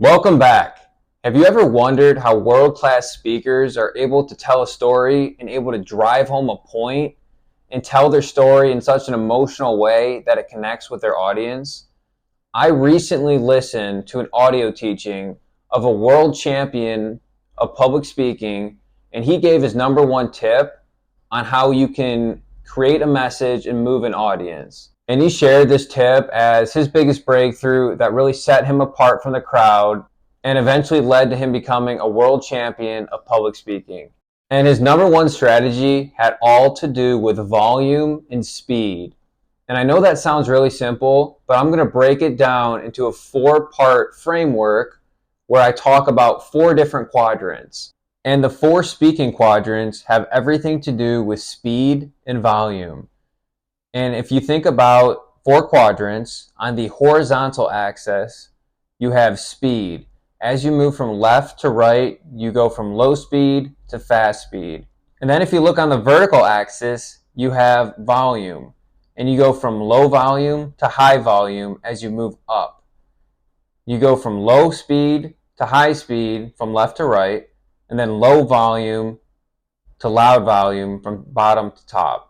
Welcome back. Have you ever wondered how world-class speakers are able to tell a story and able to drive home a point and tell their story in such an emotional way that it connects with their audience? I recently listened to an audio teaching of a world champion of public speaking, and he gave his number one tip on how you can create a message and move an audience. And he shared this tip as his biggest breakthrough that really set him apart from the crowd and eventually led to him becoming a world champion of public speaking. And his number one strategy had all to do with volume and speed. And I know that sounds really simple, but I'm going to break it down into a 4-part framework where I talk about 4 different quadrants. And the 4 speaking quadrants have everything to do with speed and volume. And if you think about 4 quadrants, on the horizontal axis, you have speed. As you move from left to right, you go from low speed to fast speed. And then if you look on the vertical axis, you have volume. And you go from low volume to high volume as you move up. You go from low speed to high speed from left to right, and then low volume to loud volume from bottom to top.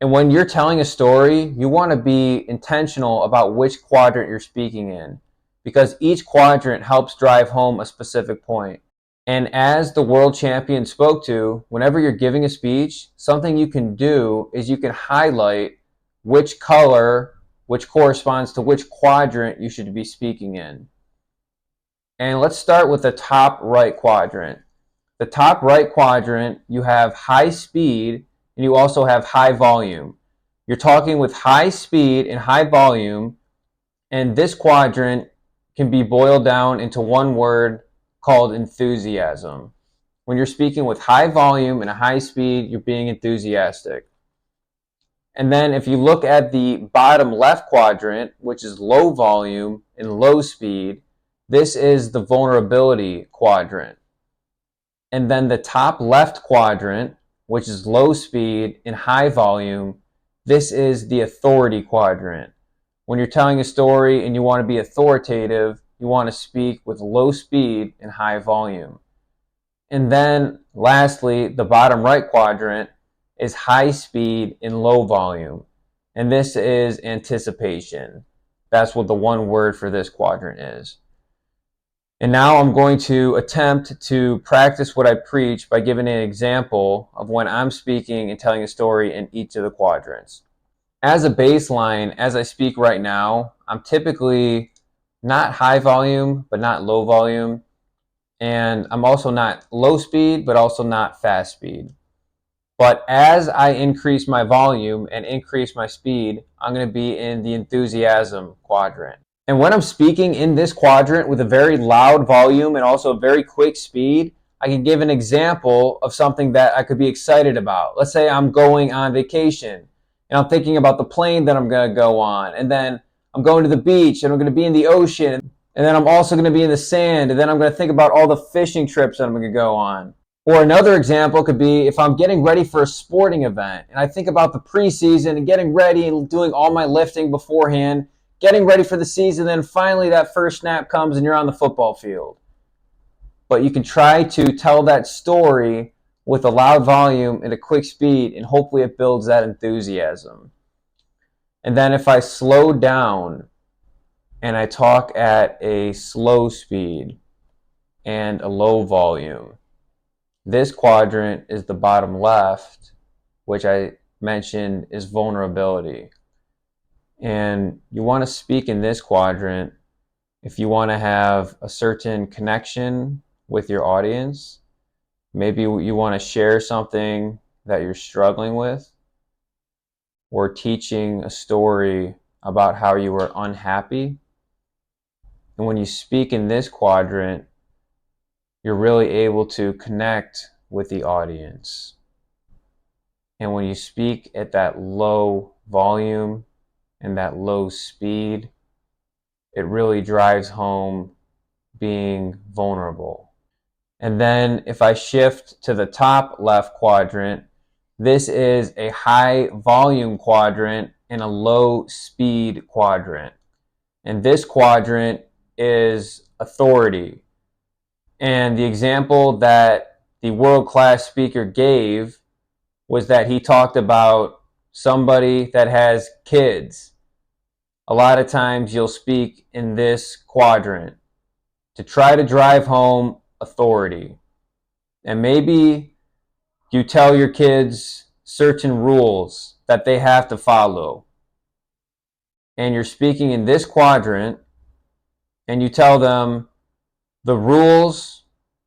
And when you're telling a story, you want to be intentional about which quadrant you're speaking in, because each quadrant helps drive home a specific point. And as the world champion spoke to, whenever you're giving a speech, something you can do is you can highlight which color, which corresponds to which quadrant you should be speaking in. And let's start with the top right quadrant. The top right quadrant, you have high speed and you also have high volume. You're talking with high speed and high volume, and this quadrant can be boiled down into one word called enthusiasm. When you're speaking with high volume and a high speed, you're being enthusiastic. And then if you look at the bottom left quadrant, which is low volume and low speed, this is the vulnerability quadrant. And then the top left quadrant, which is low speed and high volume, this is the authority quadrant. When you're telling a story and you want to be authoritative, you want to speak with low speed and high volume. And then lastly, the bottom right quadrant is high speed and low volume. And this is anticipation. That's what the one word for this quadrant is. And now I'm going to attempt to practice what I preach by giving an example of when I'm speaking and telling a story in each of the quadrants. As a baseline, as I speak right now, I'm typically not high volume, but not low volume. And I'm also not low speed, but also not fast speed. But as I increase my volume and increase my speed, I'm going to be in the enthusiasm quadrant. And when I'm speaking in this quadrant with a very loud volume and also a very quick speed, I can give an example of something that I could be excited about. Let's say I'm going on vacation and I'm thinking about the plane that I'm going to go on. And then I'm going to the beach and I'm going to be in the ocean. And then I'm also going to be in the sand. And then I'm going to think about all the fishing trips that I'm going to go on. Or another example could be if I'm getting ready for a sporting event and I think about the preseason and getting ready and doing all my lifting beforehand, getting ready for the season, then finally that first snap comes and you're on the football field. But you can try to tell that story with a loud volume and a quick speed, and hopefully it builds that enthusiasm. And then if I slow down and I talk at a slow speed and a low volume, this quadrant is the bottom left, which I mentioned is vulnerability. And you want to speak in this quadrant if you want to have a certain connection with your audience. Maybe you want to share something that you're struggling with, or teaching a story about how you were unhappy. And when you speak in this quadrant, you're really able to connect with the audience. And when you speak at that low volume and that low speed, it really drives home being vulnerable. And then if I shift to the top left quadrant, this is a high volume quadrant and a low speed quadrant. And this quadrant is authority. And the example that the world-class speaker gave was that he talked about somebody that has kids. A lot of times you'll speak in this quadrant to try to drive home authority. And maybe you tell your kids certain rules that they have to follow. And you're speaking in this quadrant and you tell them the rules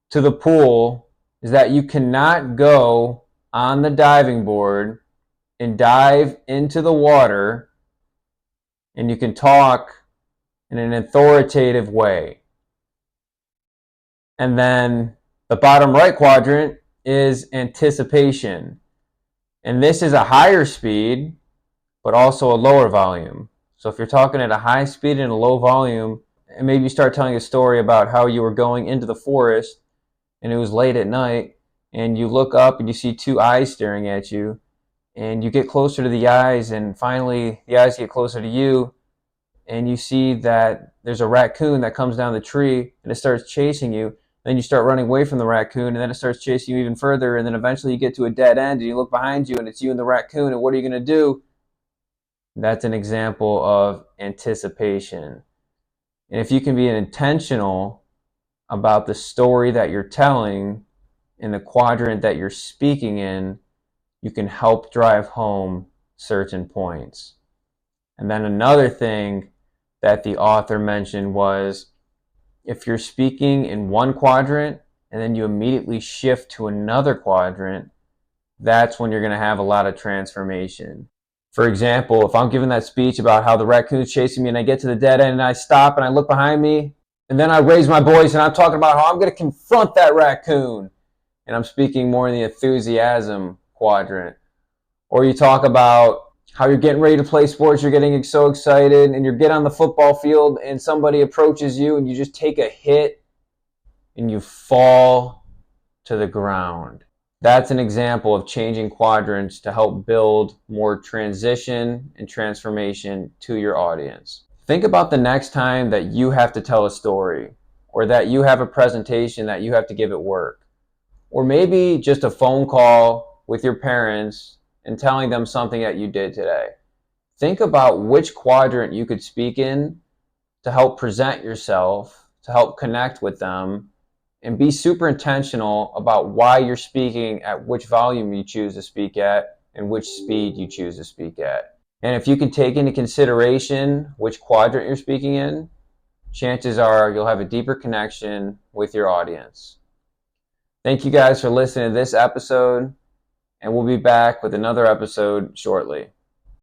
to the pool is that you cannot go on the diving board and dive into the water, and you can talk in an authoritative way. And then the bottom right quadrant is anticipation. And this is a higher speed, but also a lower volume. So if you're talking at a high speed and a low volume, and maybe you start telling a story about how you were going into the forest and it was late at night, and you look up and you see two eyes staring at you, and you get closer to the eyes, and finally the eyes get closer to you, and you see that there's a raccoon that comes down the tree and it starts chasing you. Then you start running away from the raccoon, and then it starts chasing you even further, and then eventually you get to a dead end and you look behind you and it's you and the raccoon, and what are you going to do? That's an example of anticipation. And if you can be intentional about the story that you're telling in the quadrant that you're speaking in, you can help drive home certain points. And then another thing that the author mentioned was, if you're speaking in one quadrant and then you immediately shift to another quadrant, that's when you're going to have a lot of transformation. For example, if I'm giving that speech about how the raccoon's chasing me and I get to the dead end and I stop and I look behind me, and then I raise my voice and I'm talking about how I'm going to confront that raccoon, and I'm speaking more in the enthusiasm quadrant. Or you talk about how you're getting ready to play sports, you're getting so excited, and you get on the football field and somebody approaches you and you just take a hit and you fall to the ground. That's an example of changing quadrants to help build more transition and transformation to your audience. Think about the next time that you have to tell a story, or that you have a presentation that you have to give at work, or maybe just a phone call with your parents and telling them something that you did today. Think about which quadrant you could speak in to help present yourself, to help connect with them, and be super intentional about why you're speaking at which volume you choose to speak at and which speed you choose to speak at. And if you can take into consideration which quadrant you're speaking in, chances are you'll have a deeper connection with your audience. Thank you guys for listening to this episode, and we'll be back with another episode shortly.